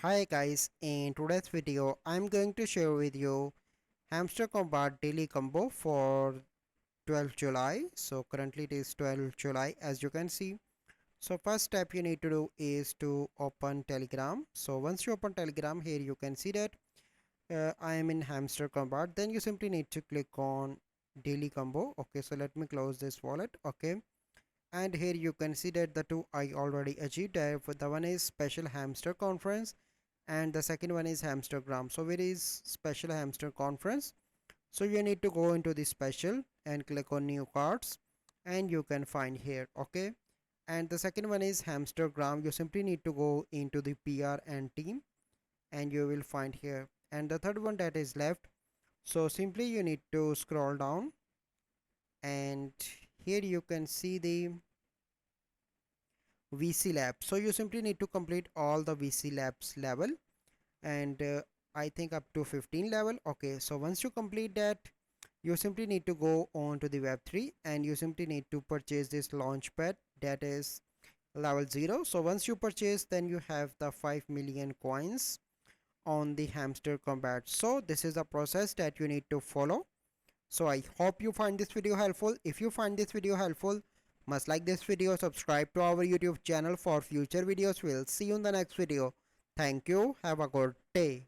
Hi guys, in today's video I'm going to share with you Hamster Kombat Daily Combo for 12th July. So currently it is 12th July as you can see. So first step you need to do is to open Telegram. So once you open Telegram, here you can see that I am in Hamster Kombat. Then you simply need to click on Daily Combo. Okay, so let me close this wallet. Okay, and here you can see that the two I already achieved. The one is Special Hamster Conference and the second one is Hamstergram. So where is Special Hamster Conference? So you need to go into the special and click on new cards and you can find here. Okay, and the second one is Hamstergram. You simply need to go into the PR and team and you will find here. And the third one that is left, so simply you need to scroll down and here you can see the VC lab. So you simply need to complete all the VC labs level and I think up to 15 level. Okay, so once you complete that, you simply need to go on to the web3 and you simply need to purchase this launchpad that is level 0. So once you purchase, then you have the 5 million coins on the Hamster Combat. So this is the process that you need to follow. So I hope you find this video helpful. If you find this video helpful, must like this video, subscribe to our YouTube channel for future videos. We'll see you in the next video. Thank you. Have a good day.